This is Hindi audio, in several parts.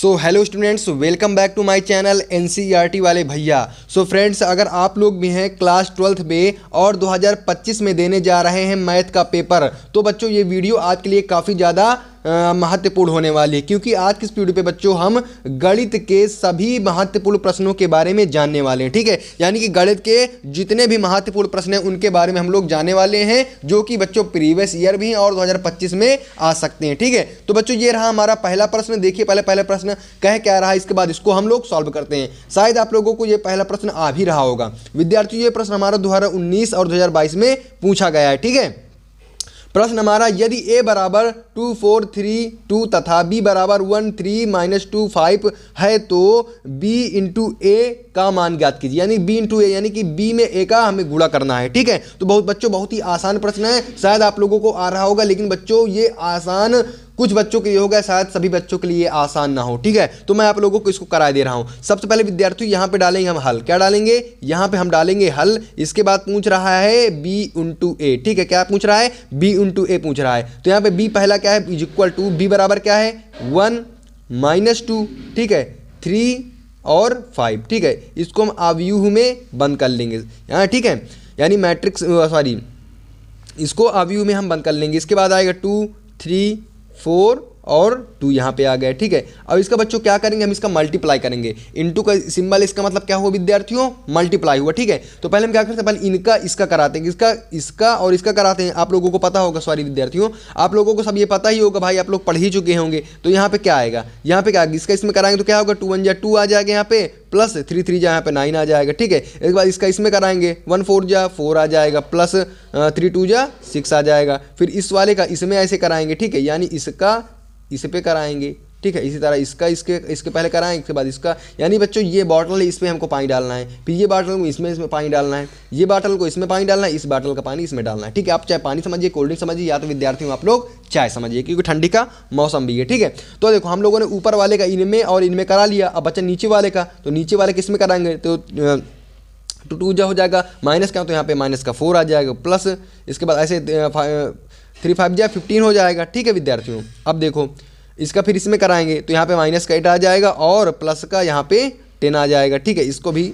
So hello students, welcome back to my channel NCERT वाले भैया। सो फ्रेंड्स, अगर आप लोग भी हैं क्लास 12th में और 2025 में देने जा रहे हैं मैथ का पेपर, तो बच्चों ये वीडियो आपके लिए काफ़ी ज़्यादा महत्वपूर्ण होने वाली है, क्योंकि आज की इस वीडियो पे बच्चों हम गणित के सभी महत्वपूर्ण प्रश्नों के बारे में जानने वाले हैं। ठीक है, यानी कि गणित के जितने भी महत्वपूर्ण प्रश्न हैं उनके बारे में हम लोग जानने वाले हैं, जो कि बच्चों प्रीवियस ईयर भी हैं और 2025 में आ सकते हैं। ठीक है, तो बच्चों ये रहा हमारा पहला प्रश्न। देखिए पहले प्रश्न कह क्या रहा है, इसके बाद इसको हम लोग सॉल्व करते हैं। शायद आप लोगों को ये पहला प्रश्न आ भी रहा होगा। विद्यार्थियों, ये प्रश्न हमारा 2019 और 2022 में पूछा गया है। ठीक है, प्रश्न हमारा, यदि a बराबर 2 4 3 2 तथा b बराबर 1 3 - 2 5 है तो b इंटू ए का मान ज्ञात कीजिए। यानी b इंटू ए, यानी कि b में a का हमें गुणा करना है। ठीक है, तो बहुत ही आसान प्रश्न है। शायद आप लोगों को आ रहा होगा, लेकिन बच्चों ये आसान कुछ बच्चों के लिए होगा, शायद सभी बच्चों के लिए आसान ना हो। ठीक है, तो मैं आप लोगों को इसको करा दे रहा हूं। सबसे पहले विद्यार्थी यहाँ पे डालेंगे हम हल। क्या डालेंगे? यहाँ पे हम डालेंगे हल। इसके बाद पूछ रहा है b इंटू ए। ठीक है, क्या पूछ रहा है? b इंटू ए पूछ रहा है। तो यहाँ पे b पहला क्या है? इज इक्वल टू, b बराबर क्या है? 1 - 2। ठीक है, 3 और 5। ठीक है, इसको हम अवयव में बंद कर लेंगे यहाँ। ठीक है, यानी मैट्रिक्स इसको अवयव में हम बंद कर लेंगे। इसके बाद आएगा 2 3 4 और 2 यहाँ पे आ गए। ठीक है, अब इसका बच्चों क्या करेंगे? हम इसका मल्टीप्लाई करेंगे। इनटू का सिंबल, इसका मतलब क्या हुआ विद्यार्थियों? मल्टीप्लाई हुआ। ठीक है, तो पहले हम क्या करते हैं? पहले इनका इसका कराते हैं, इसका और इसका कराते हैं। आप लोगों को पता होगा, सॉरी विद्यार्थियों, आप लोगों को सब ये पता ही होगा भाई, आप लोग पढ़ ही चुके होंगे। तो यहाँ पे क्या आएगा? यहाँ पे क्या आएगा? इसका इसमें कराएंगे तो क्या होगा? 2 1 जा 2 आ जाएगा यहाँ पे, प्लस 3 3 जा यहाँ पे 9 आ जाएगा। ठीक है, इसके बाद इसका इसमें कराएंगे, 1 4 जा 4 आ जाएगा, प्लस 3 2 जा 6 आ जाएगा। फिर इस वाले का इसमें ऐसे कराएंगे। ठीक है, यानी इसका इस पे कराएंगे। ठीक है, इसी तरह इसका इसके पहले कराएंगे, इसके बाद इसका। यानी बच्चों ये बॉटल है, इसमें हमको पानी डालना है, फिर ये बॉटल को इसमें पानी डालना है, ये बॉटल को इसमें पानी डालना है, इस बॉटल का पानी इसमें डालना है। ठीक है, आप चाहे पानी समझिए, कोल्ड ड्रिंक समझिए, या तो विद्यार्थियों आप लोग चाय समझिए, क्योंकि ठंडी का मौसम भी है। ठीक है, तो देखो हम लोगों ने ऊपर वाले का इनमें और इनमें करा लिया। अब बच्चा नीचे वाले का, तो नीचे वाले किस में कराएंगे? तो 2 जा हो जाएगा, माइनस का, तो यहाँ पे माइनस का 4 आ जाएगा, प्लस इसके बाद ऐसे 3 5 जा 15 हो जाएगा। ठीक है विद्यार्थियों, अब देखो इसका फिर इसमें कराएंगे, तो यहाँ पे माइनस का 8 आ जाएगा और प्लस का यहाँ पे 10 आ जाएगा। ठीक है, इसको भी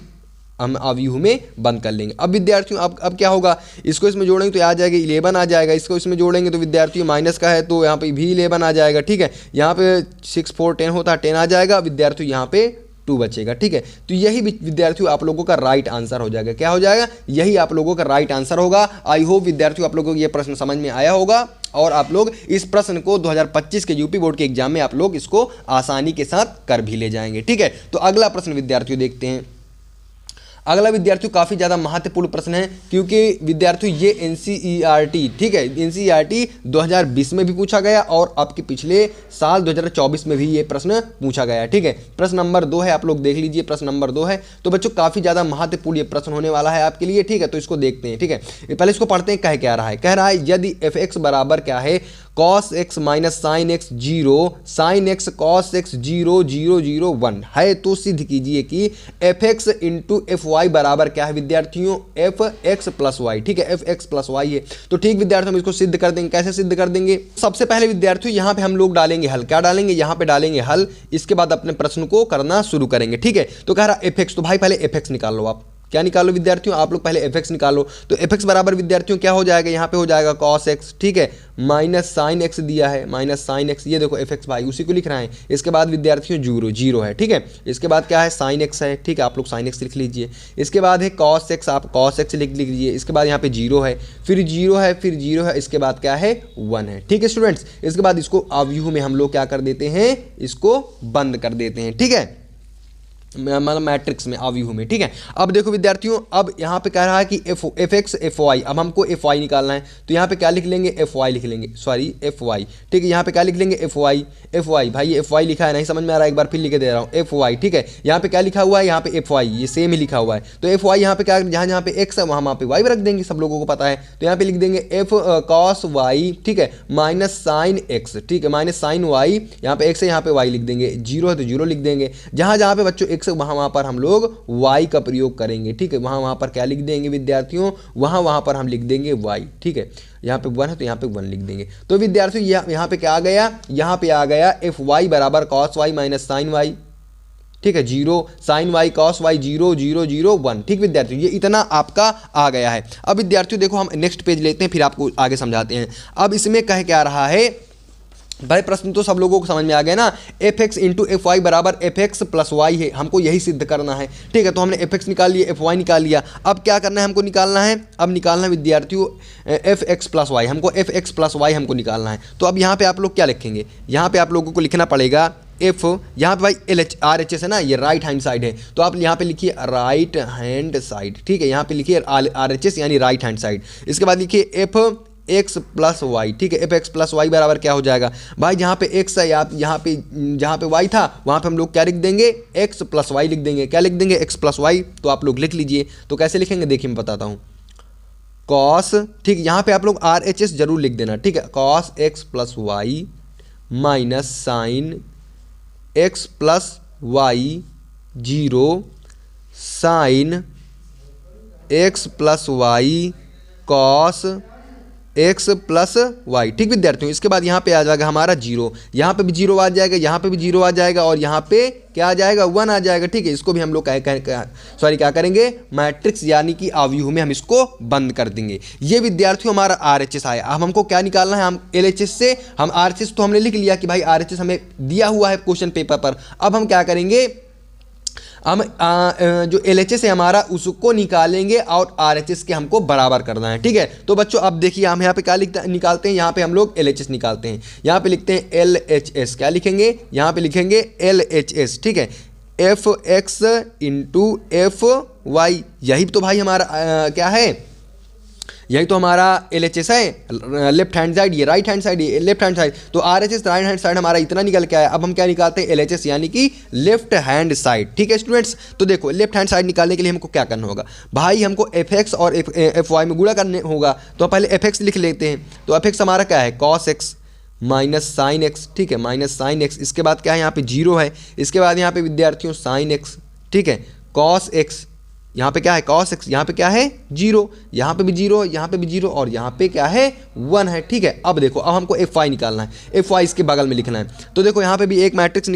हम अवयव में बंद कर लेंगे। अब विद्यार्थियों अब क्या होगा? इसको इसमें जोड़ेंगे तो आ जाएगा 11 आ जाएगा। इसको इसमें जोड़ेंगे तो विद्यार्थियों माइनस का है तो यहाँ पे भी 11 आ जाएगा। ठीक है, यहाँ पे 6 4 10 होता है, 10 आ जाएगा विद्यार्थियों, यहाँ पे 2 बचेगा। ठीक है, तो यही विद्यार्थियों आप लोगों का राइट आंसर हो जाएगा। क्या हो जाएगा? यही आप लोगों का राइट आंसर होगा। आई होप विद्यार्थियों आप लोगों को ये प्रश्न समझ में आया होगा और आप लोग इस प्रश्न को 2025 के यूपी बोर्ड के एग्जाम में आप लोग इसको आसानी के साथ कर भी ले जाएंगे। ठीक है, तो अगला प्रश्न विद्यार्थियों देखते हैं। अगला विद्यार्थियों काफ़ी ज़्यादा महत्वपूर्ण प्रश्न है, क्योंकि विद्यार्थियों ये एनसीईआरटी, ठीक है, एनसीईआरटी 2020 में भी पूछा गया और आपके पिछले साल 2024 में भी ये प्रश्न पूछा गया है। ठीक है, प्रश्न नंबर 2 है, आप लोग देख लीजिए, प्रश्न नंबर 2 है। तो बच्चों काफ़ी ज़्यादा महत्वपूर्ण ये प्रश्न होने वाला है आपके लिए। ठीक है, तो इसको देखते हैं। ठीक है, पहले इसको पढ़ते हैं, कह क्या रहा है। कह रहा है यदि f(x) बराबर क्या है? cos x minus sine x 0 sine x cos x 0 0 0 1 है तो सिद्ध कीजिए कि f(x) इंटू fy बराबर क्या है विद्यार्थियों? f(x) plus y। ठीक है, f(x) प्लस y है। तो ठीक विद्यार्थियों, हम इसको सिद्ध कर देंगे। कैसे सिद्ध कर देंगे? सबसे पहले विद्यार्थियों यहाँ पे हम लोग डालेंगे हल। क्या डालेंगे? यहाँ पे डालेंगे हल। इसके बाद अपने प्रश्न को करना शुरू करेंगे। ठीक है, तो कह रहा f(x), तो भाई पहले f(x) निकाल लो। आप क्या निकालो विद्यार्थियों? आप लोग पहले f(x) निकालो। तो f(x) बराबर विद्यार्थियों क्या हो जाएगा? यहाँ पे हो जाएगा cos x। ठीक है, माइनस साइन x दिया है, माइनस साइन x, ये देखो f(x) भाई उसी को लिख रहे हैं। इसके बाद विद्यार्थियों 0 है। ठीक है, इसके बाद क्या है? साइन x है। ठीक है, आप लोग साइन x लिख लीजिए। इसके बाद है cos x, आप cos x लिख लीजिए। इसके बाद यहाँ पे 0 है, फिर 0 है, फिर 0 है, इसके बाद क्या है? 1 है। ठीक है स्टूडेंट्स, इसके बाद इसको अवयव में हम लोग क्या कर देते हैं? इसको बंद कर देते हैं। ठीक है, मतलब मैट्रिक्स में, अवयव में। ठीक है, अब देखो विद्यार्थियों, अब यहाँ पे कह रहा है कि f(x) fy, अब हमको fy निकालना है। तो यहाँ पे क्या लिख लेंगे? fy लिख लेंगे, सॉरी fy। ठीक है, यहाँ पे क्या लिख लेंगे? fy भाई, ये fy लिखा है, नहीं समझ में आ रहा है, एक बार फिर लिख दे रहा हूँ fy। ठीक है, यहाँ पे क्या लिखा हुआ है? यहाँ पे fy, ये सेम ही लिखा हुआ है। तो fy यहाँ पे क्या, जहाँ जहाँ पे x है वहाँ पे y रख देंगे, सब लोगों को पता है। तो यहाँ पे लिख देंगे f cos y, ठीक है, माइनस साइन x। ठीक है, माइनस साइन y, यहाँ पे x है, यहाँ पे y लिख देंगे। 0 है तो 0 लिख देंगे। जहाँ जहाँ पे बच्चों x वहाँ पर हम लोग y का प्रयोग करेंगे, ठीक है। वहाँ पर क्या लिख देंगे विद्यार्थियों, वहाँ पर हम लिख देंगे y, ठीक है। यहाँ पे 1 है तो यहाँ पे 1 लिख देंगे। तो विद्यार्थियों यहाँ पे क्या आ गया, यहाँ पे आ गया fy बराबर cos y minus sine y, ठीक है। 0 साइन y cos y 0 0 0 1, ठीक विद्यार्थियों, ये इतना आपका आ गया है। अब विद्यार्थियों देखो हम नेक्स्ट पेज लेते हैं, फिर आपको आगे समझाते हैं। अब इसमें कह क्या रहा है भाई, प्रश्न तो सब लोगों को समझ में आ गया ना। F x into F Y बराबर एफ एक्स प्लस वाई है, हमको यही सिद्ध करना है, ठीक है। तो हमने एफ एक्स निकाल लिया, एफ वाई निकाल लिया। अब क्या करना है हमको निकालना है, अब निकालना है विद्यार्थियों एफ एक्स प्लस वाई, हमको एफ एक्स प्लस वाई हमको निकालना है। तो अब यहाँ पे आप लोग क्या लिखेंगे, यहाँ पे आप लोगों को लिखना पड़ेगा एफ, यहाँ पे भाई L H R H S है ना, ये राइट हैंड साइड है, तो आप यहाँ पे लिखिए राइट हैंड साइड, ठीक है। यहाँ पे लिखिए आर एच एस यानी राइट हैंड साइड। इसके बाद लिखिए एफ एक्स प्लस वाई, ठीक है। एफ एक्स प्लस वाई बराबर क्या हो जाएगा भाई, जहाँ पे एक्स है आप जहाँ पे वाई था वहाँ पे हम लोग क्या लिख देंगे, एक्स प्लस वाई लिख देंगे। क्या लिख देंगे, एक्स प्लस वाई। तो आप लोग लिख लीजिए। तो कैसे लिखेंगे देखिए मैं बताता हूँ, कॉस, ठीक, यहाँ पे आप लोग आर एच एस जरूर लिख देना, ठीक है। Cos x plus y minus sine x plus y 0 sine x plus y cos x plus y, ठीक विद्यार्थियों। इसके बाद यहाँ पे आ जाएगा हमारा 0, यहाँ पे भी 0 आ जाएगा, यहाँ पे भी 0 आ जाएगा और यहाँ पे क्या आ जाएगा 1 आ जाएगा, ठीक है। इसको भी हम लोग क्या करेंगे, मैट्रिक्स यानी कि अवयव में हम इसको बंद कर देंगे। ये विद्यार्थियों हमारा RHS आया। अब हमको क्या निकालना है, हम LHS से हम RHS तो हमने लिख लिया कि भाई RHS हमें दिया हुआ है क्वेश्चन पेपर पर। अब हम क्या करेंगे, हम जो LHS है हमारा उसको निकालेंगे और RHS के हमको बराबर करना है, ठीक है। तो बच्चों अब देखिए हम यहाँ पे क्या निकालते हैं, यहाँ पे हम लोग LHS निकालते हैं। यहाँ पे लिखते हैं LHS, क्या लिखेंगे, यहाँ पे लिखेंगे LHS, ठीक है। F x into F y, यही तो भाई हमारा क्या है, यही तो हमारा LHS है, लेफ्ट हैंड साइड, ये राइट हैंड साइड, ये लेफ्ट हैंड साइड। तो RHS राइट हैंड साइड हमारा इतना निकल के आया। अब हम क्या निकालते हैं, LHS यानी कि लेफ्ट हैंड साइड, ठीक है स्टूडेंट्स। तो देखो लेफ्ट हैंड साइड निकालने के लिए हमको क्या करना होगा भाई, हमको FX और FY में गुणा करने होगा। तो पहले FX लिख लेते हैं। तो FX हमारा क्या है, cos x minus sine x, ठीक है, माइनस साइन एक्स। इसके बाद क्या है, यहाँ पे 0 है। इसके बाद यहाँ पे विद्यार्थियों साइन एक्स, ठीक है, cos x, यहाँ पे क्या है cos x, यहाँ पे क्या है 0, यहाँ पे भी 0, यहाँ पे भी 0 और यहाँ पे क्या है 1 है, ठीक है। अब देखो अब हमको fy निकालना है, fy इसके बगल में लिखना है। तो देखो यहाँ पे भी एक मैट्रिक्स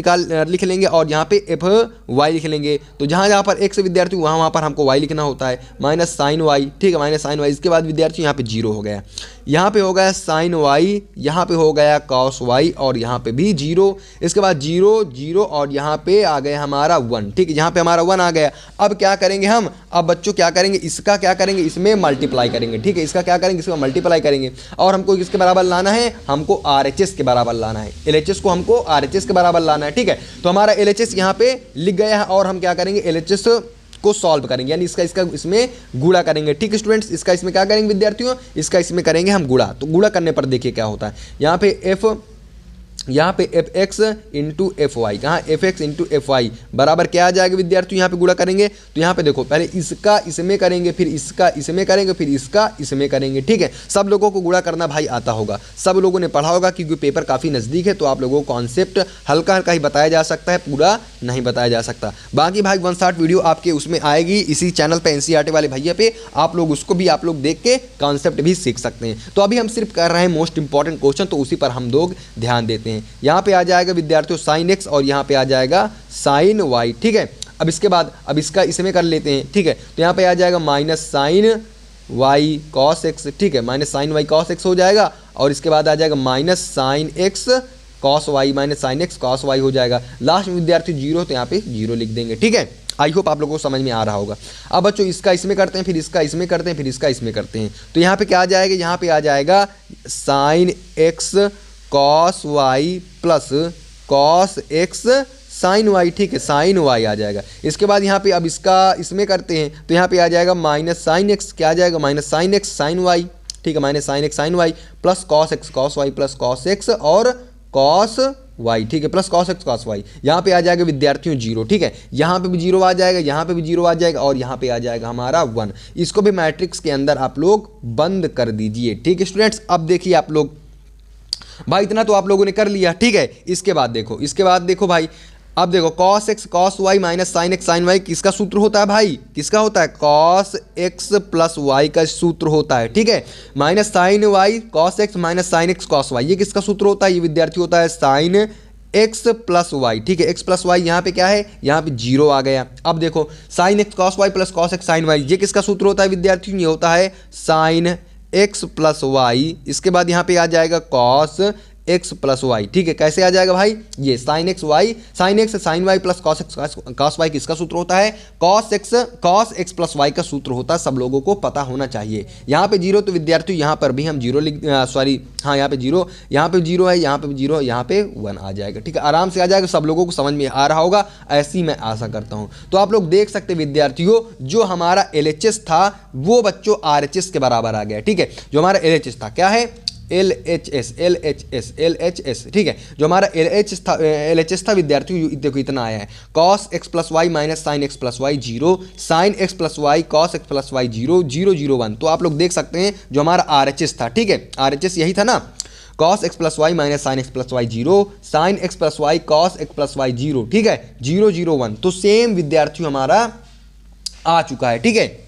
लिख लेंगे और यहाँ पे fy लिख लेंगे। तो जहाँ पर x विद्यार्थी वहाँ पर हमको y लिखना होता है, माइनस साइन वाई, ठीक है, माइनस साइन वाई। इसके बाद विद्यार्थी यहाँ पे 0 हो गया, यहाँ पे हो गया साइन वाई, यहाँ पे हो गया कॉस वाई और यहाँ पे भी 0। इसके बाद 0 0 और यहाँ पे आ गया हमारा 1, ठीक है, यहाँ पे हमारा 1 आ गया। अब क्या करेंगे हम, अब बच्चों क्या करेंगे, इसका क्या करेंगे, इसमें मल्टीप्लाई करेंगे, ठीक है। इसका क्या करेंगे, इसका मल्टीप्लाई करेंगे और हमको किसके बराबर लाना है, हमको RHS के बराबर लाना है। LHS को हमको RHS के बराबर लाना है, ठीक है। तो हमारा LHS यहाँ पे लिख गया है और हम क्या करेंगे, LHS को सॉल्व करेंगे, यानी इसका इसमें गुणा करेंगे, ठीक है स्टूडेंट्स। इसका इसमें क्या करेंगे विद्यार्थियों, इसका इसमें करेंगे हम गुणा। तो गुणा करने पर देखिए क्या होता है, यहाँ पे F x into F Y, कहाँ F x into F Y बराबर क्या आ जाएगा विद्यार्थियों, यहाँ पे गुणा करेंगे। तो यहाँ पे देखो पहले इसका इसमें करेंगे, फिर इसका इसमें करेंगे, फिर इसका इसमें करेंगे, ठीक है। सब लोगों को गुणा करना भाई आता होगा, सब लोगों ने पढ़ा होगा, क्योंकि पेपर काफ़ी नज़दीक है। तो आप लोगों को कॉन्सेप्ट हल्का हल्का ही बताया जा सकता है, पूरा नहीं बताया जा सकता। बाकी भाई 1 शॉट वीडियो आपके उसमें आएगी इसी चैनल पर, NCERT वाले भैया पे, आप लोग उसको भी आप लोग देख के कॉन्सेप्ट भी सीख सकते हैं। तो अभी हम सिर्फ कर रहे हैं मोस्ट इंपॉर्टेंट क्वेश्चन, तो उसी पर हम लोग ध्यान देते हैं। यहाँ पे आ जाएगा विद्यार्थियों साइन एक्स और यहाँ पे आ जाएगा साइन वाई, ठीक है। अब इसके बाद अब इसका इसमें कर लेते हैं, ठीक है। तो यहाँ पे आ जाएगा minus sine y cos x, ठीक है, minus sine y cos x हो जाएगा और इसके बाद आ जाएगा minus sine x cos y, minus sine x cos y हो जाएगा। लास्ट में विद्यार्थी 0, तो यहाँ पे 0 लिख देंगे, ठीक है। आई होप आप लोगों को समझ में आ रहा होगा। अब बच्चों इसका इसमें करते हैं, फिर इसका इसमें करते हैं, फिर इसका इसमें करते हैं। तो यहाँ पे क्या आ जाएगा, यहाँ पे आ जाएगा sine x cos y plus cos x sine y, ठीक है, साइन वाई आ जाएगा। इसके बाद यहाँ पे अब इसका इसमें करते हैं, तो यहाँ पे आ जाएगा माइनस साइन एक्स, क्या आ जाएगा minus sine x sine y, ठीक है, minus sine x sine y plus cos x cos y plus cos x और कॉस वाई, ठीक है, plus cos x cos y. यहाँ पे आ जाएगा विद्यार्थियों 0, ठीक है, यहाँ पे भी 0 आ जाएगा, यहाँ पे भी 0 आ जाएगा और यहाँ पे आ जाएगा हमारा 1। इसको भी मैट्रिक्स के अंदर आप लोग बंद कर दीजिए, ठीक है स्टूडेंट्स। अब देखिए आप लोग भाई इतना तो आप लोगों ने कर लिया, ठीक है। इसके बाद देखो भाई अब देखो cos x cos y minus sine x sine y किसका सूत्र होता है भाई, किसका होता है, cos x प्लस वाई का सूत्र होता है, ठीक है। Minus sine y cos x minus sine x cos y, ये किसका सूत्र होता है, ये विद्यार्थी होता है साइन x प्लस वाई, ठीक है। x प्लस वाई यहाँ पे क्या है, यहाँ पे जीरो आ गया। अब देखो sine x cos y plus cos x sine y, ये किसका सूत्र होता है विद्यार्थी, ये होता है साइन x प्लस वाई, इसके बाद यहाँ पे आ जाएगा cos x प्लस वाई, ठीक है। कैसे आ जाएगा भाई, ये sine x y sine x sine y plus cos x cos y किसका सूत्र होता है, कॉस एक्स प्लस वाई का सूत्र होता है, सब लोगों को पता होना चाहिए। यहाँ पे जीरो तो विद्यार्थी यहाँ पर भी हम जीरो लिख सॉरी हाँ यहाँ पे जीरो है, यहाँ पे जीरो, यहाँ पे 1 आ जाएगा, ठीक है। आराम से आ जाएगा, सब लोगों को समझ में आ रहा होगा, ऐसी मैं आशा करता हूँ। तो आप लोग देख सकते विद्यार्थियों, जो हमारा LHS था वो बच्चों RHS के बराबर आ गया, ठीक है। जो हमारा LHS था क्या है, LHS, ठीक है। जो हमारा LHS था विद्यार्थियों, देखो इतना आया है, cos x plus y minus sine x plus y zero, sine x plus y cos x plus y zero, 0 0 1। तो आप लोग देख सकते हैं जो हमारा RHS था, ठीक है, RHS यही था ना, cos x plus y minus sine x plus y zero, sine x plus y cos x plus y zero, ठीक है, 0 0 1। तो सेम विद्यार्थियों हमारा आ चुका है, ठीक है।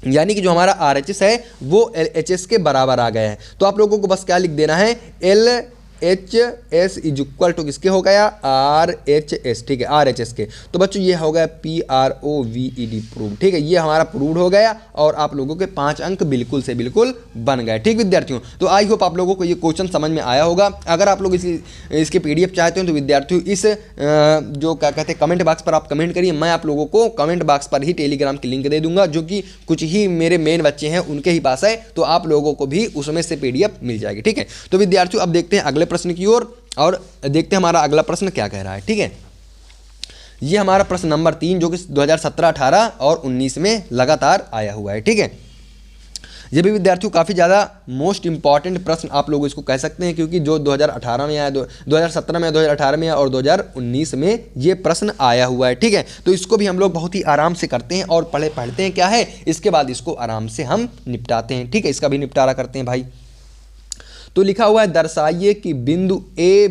यानी कि जो हमारा RHS है वो LHS के बराबर आ गया है। तो आप लोगों को बस क्या लिख देना है, LHS इज इक्वल टू किसके हो गया, RHS, ठीक है, RHS के। तो बच्चों ये हो गया PROVED प्रूव, ठीक है, ये हमारा प्रूव हो गया और आप लोगों के 5 अंक बिल्कुल से बिल्कुल बन गए, ठीक विद्यार्थियों। तो आई होप आप लोगों को ये क्वेश्चन समझ में आया होगा। अगर आप लोग इसके PDF चाहते हो तो विद्यार्थियों इस जो क्या कहते हैं कमेंट बॉक्स पर आप कमेंट करिए, मैं आप लोगों को कमेंट बॉक्स पर ही टेलीग्राम की लिंक दे दूंगा, जो कि कुछ ही मेरे मेन बच्चे हैं उनके ही पास है, तो आप लोगों को भी उसमें से PDF मिल जाएगी, ठीक है। तो विद्यार्थियों अब देखते हैं अगले प्रश्न की ओर और देखते हैं हमारा अगला प्रश्न क्या कह रहा है, ठीक है। ये हमारा प्रश्न नंबर 3 जो कि 2017, 18 और 19 में लगातार आया हुआ है, ठीक है। ये भी विद्यार्थियों काफ़ी ज़्यादा मोस्ट इंपॉर्टेंट प्रश्न आप लोग इसको कह सकते हैं, क्योंकि जो 2018 में आया, 2017 में, 2018 में और 2019 में ये प्रश्न आया हुआ है, ठीक है। तो इसको भी हम लोग बहुत ही आराम से करते हैं और पढ़ते हैं क्या है, इसके बाद इसको आराम से हम निपटाते हैं, ठीक है। इसका भी निपटारा करते हैं भाई। तो लिखा हुआ है दर्शाइए कि बिंदु A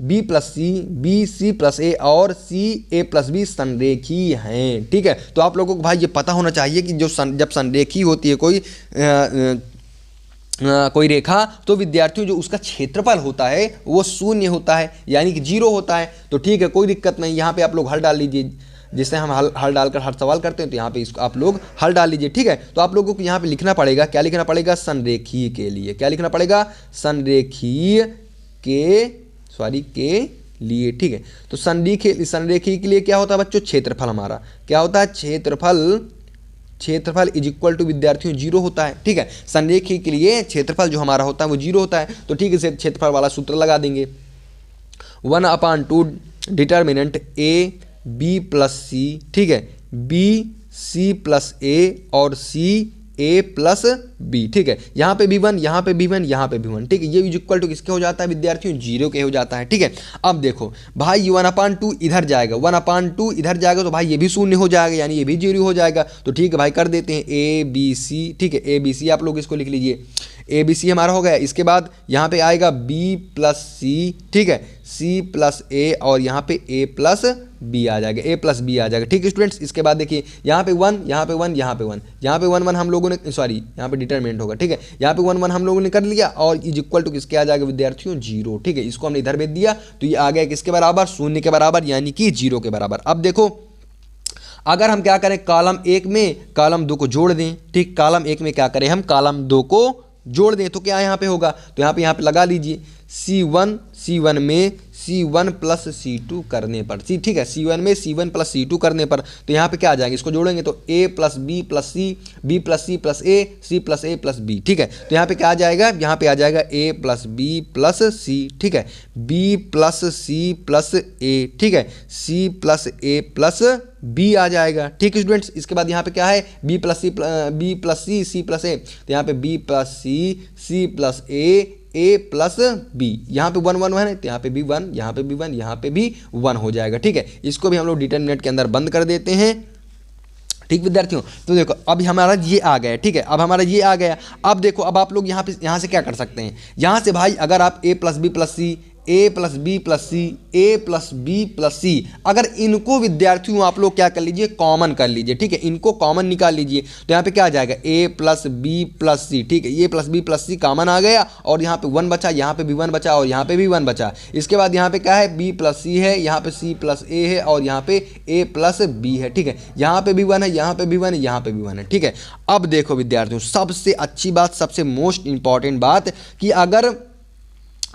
B plus C, B C plus A और सी ए प्लस बी संरेखीय हैं, ठीक है। तो आप लोगों को भाई ये पता होना चाहिए कि जब संरेखीय होती है कोई रेखा, तो विद्यार्थियों जो उसका क्षेत्रफल होता है वो 0 होता है, यानी कि 0 होता है। तो ठीक है, कोई दिक्कत नहीं, यहाँ पे आप लोग हल डाल लीजिए, जिससे हम हल डालकर हर सवाल करते हैं, तो यहाँ पे इसको आप लोग हल डाल लीजिए, ठीक है। तो आप लोगों को यहाँ पे लिखना पड़ेगा, क्या लिखना पड़ेगा, संरेखीय के लिए, क्या लिखना पड़ेगा, संरेखीय के लिए, ठीक है। तो संरेखीय के लिए क्या होता है बच्चों, क्षेत्रफल हमारा क्या होता है, क्षेत्रफल इज इक्वल टू विद्यार्थियों 0 होता है, ठीक है। संरेखीय के लिए क्षेत्रफल जो हमारा होता है वो 0 होता है। तो ठीक है, क्षेत्रफल वाला सूत्र लगा देंगे, 1/2 डिटर्मिनेंट ए बी प्लस सी, ठीक है, बी सी प्लस ए और सी ए प्लस बी, ठीक है। यहाँ पे भी 1, यहाँ पे भी 1, यहाँ पे भी 1, ठीक है। ये इज इक्वल टू किसके हो जाता है विद्यार्थियों, 0 के हो जाता है, ठीक है। अब देखो भाई 1/2 इधर जाएगा, 1/2 इधर जाएगा, तो भाई ये भी 0 हो जाएगा, यानी ये भी 0 हो जाएगा। तो ठीक है भाई, कर देते हैं ए बी सी, ठीक है, ए बी सी आप लोग इसको लिख लीजिए, ए बी सी हमारा हो गया। इसके बाद यहाँ पे आएगा बी प्लस सी, ठीक है, सी प्लस ए और यहाँ पे ए प्लस बी आ जाएगा, ए प्लस बी आ जाएगा, ठीक है स्टूडेंट्स। इसके बाद देखिए यहाँ पे 1, यहाँ पे 1, यहाँ पे 1, यहाँ पे 1 1 हम लोगों ने सॉरी यहाँ पे डिटरमिनेंट होगा, ठीक है। यहाँ पे 1 1 हम लोगों ने कर लिया और इज इक्वल टू किसके आ जाएगा विद्यार्थियों, 0, ठीक है। इसको हमने इधर भेज दिया तो ये आ गया किसके बराबर, 0 के बराबर, यानी कि 0 के बराबर। अब देखो अगर हम क्या करें, कॉलम 1 में कॉलम 2 को जोड़ दें, ठीक, कॉलम 1 में क्या करें हम, कॉलम 2 को जोड़ दें, तो क्या यहाँ पे होगा, तो यहाँ पे लगा लीजिए C1 में C1 प्लस C2 करने पर, ठीक है, C1 में C1 प्लस C2 करने पर, तो यहाँ पे क्या आ जाएंगे, इसको जोड़ेंगे तो A plus B plus C, B plus C plus A, C plus A plus B, ठीक है। तो यहाँ पे क्या आ जाएगा, यहाँ पे आ जाएगा A plus B plus C, ठीक है, B plus C plus A, ठीक है, C plus A plus B आ जाएगा, ठीक है स्टूडेंट्स। इसके बाद यहाँ पे क्या है, B plus C C plus A, तो यहाँ पे B plus C plus A plus B, यहाँ पे 1 1 1 है, तो यहाँ पे भी 1, यहाँ पे भी 1, यहाँ पे भी 1 हो जाएगा, ठीक है। इसको भी हम लोग डिटरमिनेंट के अंदर बंद कर देते हैं, ठीक विद्यार्थियों। तो देखो अभी हमारा ये आ गया, ठीक है, अब हमारा ये आ गया। अब देखो अब आप लोग यहाँ से क्या कर सकते हैं, यहाँ से भाई अगर आप a plus B plus C, A plus B plus C, A plus B plus C. अगर इनको विद्यार्थियों आप लोग क्या कर लीजिए, कॉमन कर लीजिए, ठीक है, इनको कॉमन निकाल लीजिए। तो यहाँ पे क्या आ जाएगा, ए प्लस बी प्लस सी, ठीक है, ए प्लस बी प्लस सी कॉमन आ गया और यहाँ पे 1 बचा, यहाँ पे भी 1 बचा और यहाँ पे भी 1 बचा। इसके बाद यहाँ पे क्या है, बी प्लस सी है, यहाँ पे सी प्लस ए है और यहाँ पे ए प्लस बी है, ठीक है, यहाँ पे भी 1 है, यहाँ पे भी 1 है, यहाँ पे भी 1 है, ठीक है। अब देखो विद्यार्थियों, सबसे अच्छी बात, सबसे मोस्ट इंपॉर्टेंट बात कि अगर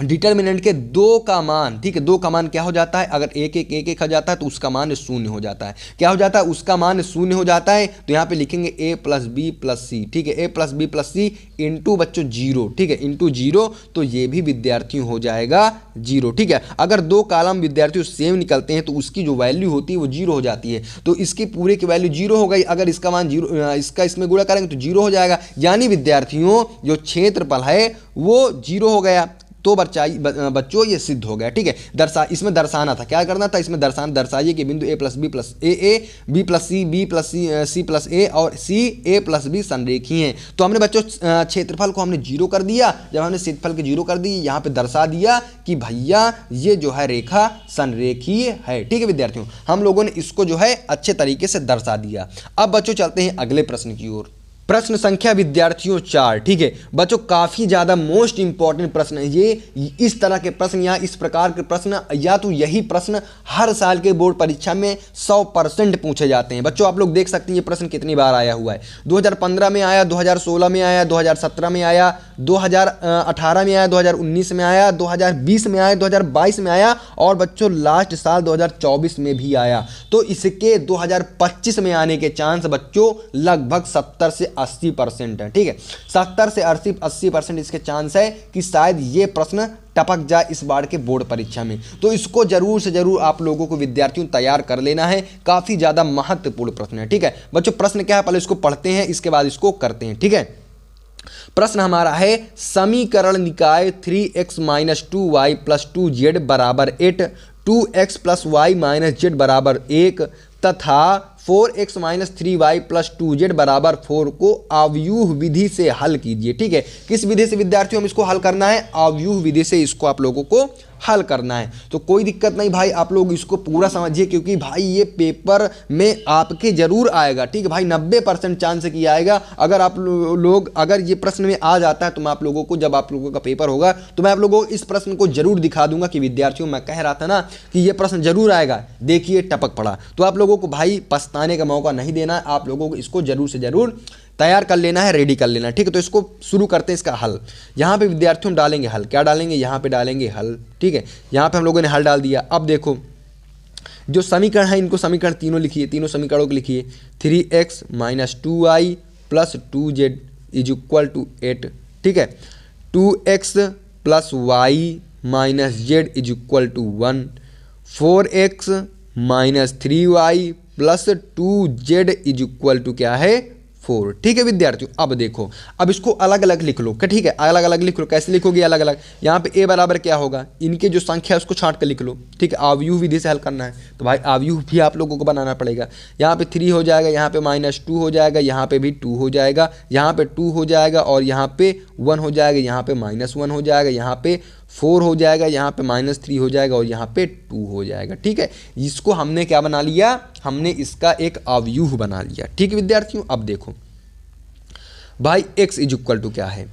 डिटर्मिनेंट के 2 का मान, ठीक है, 2 का मान क्या हो जाता है, अगर एक एक एक एक हो जाता है तो उसका मान 0 हो जाता है। क्या हो जाता है, उसका मान 0 हो जाता है। तो यहाँ पे लिखेंगे ए प्लस बी प्लस सी, ठीक है, ए प्लस बी प्लस सी इंटू बच्चों 0, ठीक है, इंटू 0, तो ये भी विद्यार्थियों हो जाएगा 0, ठीक है। अगर 2 कॉलम विद्यार्थियों सेम निकलते हैं तो उसकी जो वैल्यू होती है वो 0 हो जाती है। तो इसकी पूरे की वैल्यू 0 हो गई। अगर इसका मान 0, इसका इसमें गुणा करेंगे तो 0 हो जाएगा, यानी विद्यार्थियों जो क्षेत्रफल है वो 0 हो गया। तो बच्चों ये सिद्ध हो गया, ठीक है। इसमें दर्शाना था, क्या करना था, इसमें दर्शाइए कि बिंदु A plus B plus A B plus C C plus A और सी ए प्लस बी संरेखीय हैं। तो हमने बच्चों क्षेत्रफल को हमने 0 कर दिया। जब हमने क्षेत्रफल के 0 कर दी, यहाँ पे दर्शा दिया कि भैया ये जो है रेखा संरेखीय है, ठीक है विद्यार्थियों। हम लोगों ने इसको जो है अच्छे तरीके से दर्शा दिया। अब बच्चों चलते हैं अगले प्रश्न की ओर। प्रश्न संख्या विद्यार्थियों 4, ठीक है बच्चों, काफ़ी ज़्यादा मोस्ट इंपॉर्टेंट प्रश्न है ये। इस तरह के प्रश्न या इस प्रकार के प्रश्न या तो यही प्रश्न हर साल के बोर्ड परीक्षा में 100% पूछे जाते हैं। बच्चों आप लोग देख सकते हैं ये प्रश्न कितनी बार आया हुआ है। 2015 में आया, 2016 में आया, 2017 में आया, 2018 में आया, 2019 में आया, 2020 में आया, 2022 में आया और बच्चों लास्ट साल 2024 में भी आया। तो इसके 2025 में आने के चांस बच्चों लगभग 70 से 80% है, ठीक है। 70 से 80% इसके चांस है कि शायद ये प्रश्न टपक जाए इस बार के बोर्ड परीक्षा में। तो इसको जरूर से जरूर आप लोगों को विद्यार्थियों तैयार कर लेना है। काफी ज्यादा महत्वपूर्ण प्रश्न है, ठीक है बच्चों। प्रश्न क्या है पहले इसको पढ़ते हैं, इसके बाद इसको करते हैं, ठीक है। प्रश्न हमारा है समीकरण निकाय 3x - 2y + 2z बराबर 8, 2x + y - z बराबर 1 तथा 4x - 3y + 2z बराबर 4 को अवयूह विधि से हल कीजिए, ठीक है। किस विधि से विद्यार्थियों हम इसको हल करना है, अवयूह विधि से इसको आप लोगों को हल करना है। तो कोई दिक्कत नहीं भाई, आप लोग इसको पूरा समझिए क्योंकि भाई ये पेपर में आपके जरूर आएगा, ठीक है भाई। 90% चांस है कि आएगा। अगर आप लोग अगर ये प्रश्न में आ जाता है तो मैं आप लोगों को, जब आप लोगों का पेपर होगा तो मैं आप लोगों को इस प्रश्न को जरूर दिखा दूंगा कि विद्यार्थियों मैं कह रहा था ना कि ये प्रश्न जरूर आएगा, देखिए टपक पड़ा। तो आप लोगों को भाई पछताने का मौका नहीं देना है, आप लोगों को इसको जरूर से जरूर तैयार कर लेना है, रेडी कर लेना है, ठीक है। तो इसको शुरू करते हैं इसका हल। यहाँ पे विद्यार्थियों हम डालेंगे हल, क्या डालेंगे, यहाँ पे डालेंगे हल, ठीक है। यहाँ पे हम लोगों ने हल डाल दिया। अब देखो जो समीकरण है इनको समीकरण तीनों लिखिए, तीनों समीकरणों को लिखिए। 3x - 2y + 2z = 8, ठीक है। 2x + y - z = 1, 4x - 3y + 2z = क्या है, 4, ठीक है विद्यार्थियों। अब देखो, अब इसको अलग अलग लिख लो, ठीक है, अलग अलग लिख लो। कैसे लिखोगे अलग अलग, यहाँ पे a बराबर क्या होगा, इनके जो संख्या है उसको छांट कर लिख लो, ठीक है। अवयूह विधि से हल करना है तो भाई अवयूह भी आप लोगों को बनाना पड़ेगा। यहाँ पे 3 हो जाएगा, यहाँ पे -2 हो जाएगा, यहाँ पे भी 2 हो जाएगा, यहाँ पे 2 हो जाएगा और यहाँ पे 1 हो जाएगा, यहाँ पे -1 हो जाएगा, यहाँ पे 4 हो जाएगा, यहाँ पे -3 हो जाएगा और यहाँ पे 2 हो जाएगा, ठीक है। इसको हमने क्या बना लिया, हमने इसका एक अवयूह बना लिया, ठीक है विद्यार्थियों। अब देखो भाई x = क्या है,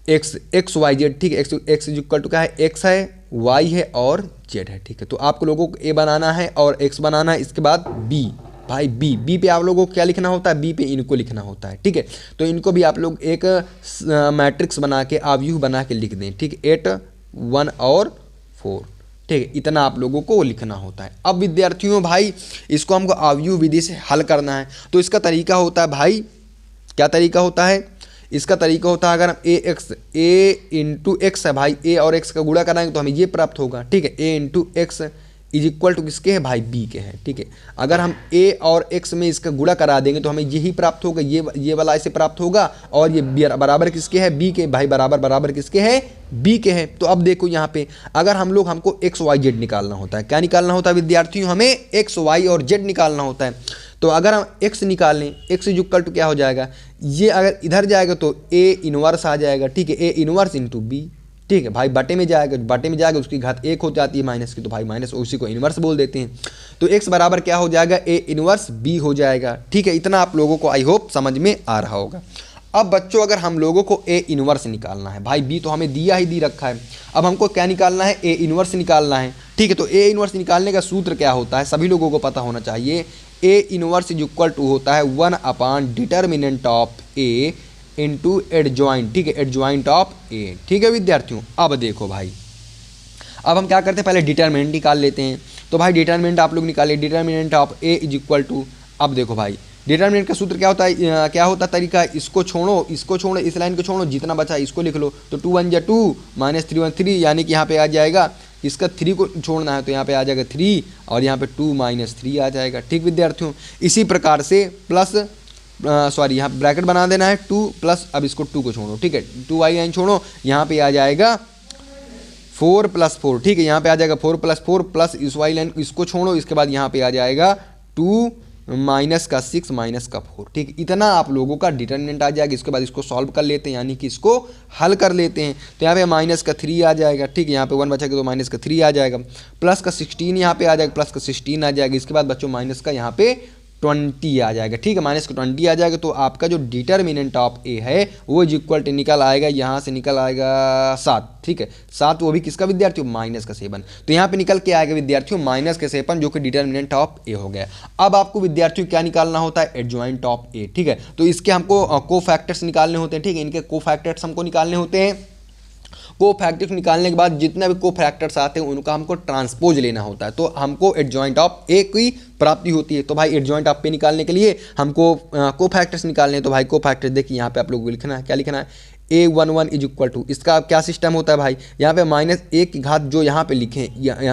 x y z, ठीक है। x = क्या है, x है, y है और z है, ठीक है। तो आपको लोगों को a बनाना है और x बनाना है। इसके बाद b, भाई b पे आप लोगों को क्या लिखना होता है, b पे इनको लिखना होता है, ठीक है। तो इनको भी आप लोग एक मैट्रिक्स बना के अवयूह बना के लिख दें, ठीक है। 8, 1 और 4, ठीक है, इतना आप लोगों को लिखना होता है। अब विद्यार्थियों भाई इसको हमको अवयूह विधि से हल करना है। तो इसका तरीका होता है भाई, क्या तरीका होता है, इसका तरीका होता है अगर हम a × x है भाई, a और x का गुणा कराएंगे तो हमें ये प्राप्त होगा, ठीक है। a × x = किसके है भाई, b के हैं, ठीक है। अगर हम a और x में इसका गुणा करा देंगे तो हमें यही प्राप्त होगा, ये वाला ऐसे प्राप्त होगा और ये बराबर किसके है, b के, भाई बराबर किसके है, b के है। तो अब देखो यहाँ पे अगर हमको x y z निकालना होता है, क्या निकालना होता है विद्यार्थियों, हमें x y और z निकालना होता है। तो अगर हम x निकाल लें, x = क्या हो जाएगा, ये अगर इधर जाएगा तो a इनवर्स आ जाएगा, ठीक है। a इनवर्स × b, ठीक है भाई, बटे में जाएगा उसकी घात 1 हो जाती है माइनस की, तो भाई माइनस उसी को इन्वर्स बोल देते हैं। तो x बराबर क्या हो जाएगा, a इन्वर्स b हो जाएगा। ठीक है, इतना आप लोगों को आई होप समझ में आ रहा होगा। अब बच्चों अगर हम लोगों को a इन्वर्स निकालना है, भाई b तो हमें दिया ही दी रखा है, अब हमको क्या निकालना है, a इन्वर्स निकालना है। ठीक है, तो a इन्वर्स निकालने का सूत्र क्या होता है, सभी लोगों को पता होना चाहिए। a inverse is equal to होता है 1 determinant of a into adjoint. ठीक है, एडजॉइंट ऑफ a। ठीक है विद्यार्थियों, अब देखो भाई, अब हम क्या करते हैं, पहले डिटर्मिनेंट निकाल लेते हैं। तो भाई डिटर्मिनेंट आप लोग निकालिए, determinant of a is equal to, अब देखो भाई डिटर्मिनेंट का सूत्र क्या होता है, क्या होता है तरीका, इसको छोड़ो, इस लाइन को छोड़ो, जितना बचा इसको लिख लो। तो 2 1 2 -3 1 3, यानी कि यहाँ पे आ जाएगा, इसका 3 को छोड़ना है तो यहाँ पे आ जाएगा 3 और यहाँ पे 2 -3 आ जाएगा। ठीक विद्यार्थियों, इसी प्रकार से प्लस यहाँ ब्रैकेट बना देना है 2 प्लस, अब इसको 2 को छोड़ो। ठीक है, 2i छोड़ो, यहाँ पे आ जाएगा 4 + 4। ठीक है, यहाँ पे आ जाएगा 4 + 4 प्लस इस वाई लाइन इसको छोड़ो, इसके बाद यहाँ पे आ जाएगा 2 -6 -4। ठीक, इतना आप लोगों का डिटर्मिनेंट आ जाएगा। इसके बाद इसको सॉल्व कर लेते हैं, यानी कि इसको हल कर लेते हैं। तो यहाँ पे -3 आ जाएगा। ठीक है, यहाँ पे 1 बचेगा तो -3 आ जाएगा, प्लस का 16 यहाँ पे आ जाएगा, प्लस का 16 आ जाएगा। इसके बाद बच्चों माइनस का यहाँ पे 20 आ जाएगा। ठीक है, -20 आ जाएगा। तो आपका जो डिटर्मिनेंट ऑफ ए है वो इज इक्वल टू निकल आएगा, यहाँ से निकल आएगा 7। ठीक है, 7, वो भी किसका विद्यार्थियों, -7। तो यहाँ पे निकल के आएगा विद्यार्थियों -7, जो कि डिटर्मिनेंट ऑफ ए हो गया। अब आपको विद्यार्थियों क्या निकालना होता है, एडजॉइंट ऑफ ए। ठीक है, तो इसके हमको कोफैक्टर्स निकालने होते हैं। ठीक है, इनके कोफैक्टर्स हमको निकालने होते हैं। कोफैक्टर्स निकालने के बाद जितने भी कोफैक्टर्स आते हैं उनका हमको ट्रांसपोज लेना होता है, तो हमको एडजॉइंट ऑफ ए की प्राप्ति होती है। तो भाई एडजॉइंट ऑफ ए निकालने के लिए हमको कोफैक्टर्स निकालने हैं। तो भाई कोफैक्टर देखिए यहाँ पे आप लोग को लिखना है, क्या लिखना है, a11 इज इक्वल टू, इसका क्या सिस्टम होता है भाई, यहाँ पे -1 की घात जो यहाँ पे लिखे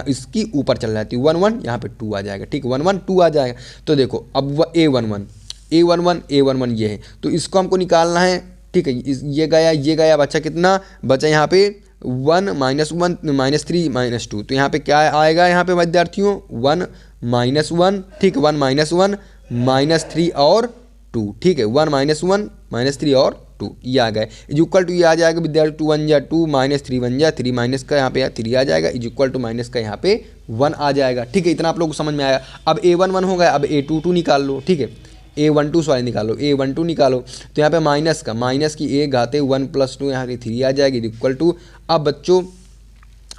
इसकी ऊपर चल जाती है, 1 1 यहाँ पे 2 आ जाएगा। ठीक, 1 1 2 आ जाएगा। तो देखो अब a11 ये है, तो इसको हमको निकालना है। ठीक है, ये गया बचा कितना बचा, यहाँ पे 1 -1 -3 -2। तो यहाँ पे क्या आएगा, यहाँ पे विद्यार्थियों 1 -1। ठीक, 1 -1 -3 और 2। ठीक है, 1 -1 -3 और 2 ये आ गए, इज इक्वल टू ये आ जाएगा विद्यार्थी 2 1 2 -3 1 3 माइनस का यहाँ पे 3 आ जाएगा, इज इक्वल टू माइनस का यहाँ पे 1 आ जाएगा। ठीक है, इतना आप लोग को समझ में आया। अब a11 हो गया, अब a22 निकाल लो। ठीक है, a12 निकालो, a12 निकालो। तो यहाँ पे माइनस की एक घाते 1 + 2 यहाँ पे 3 आ जाएगी, इक्वल टू। अब बच्चों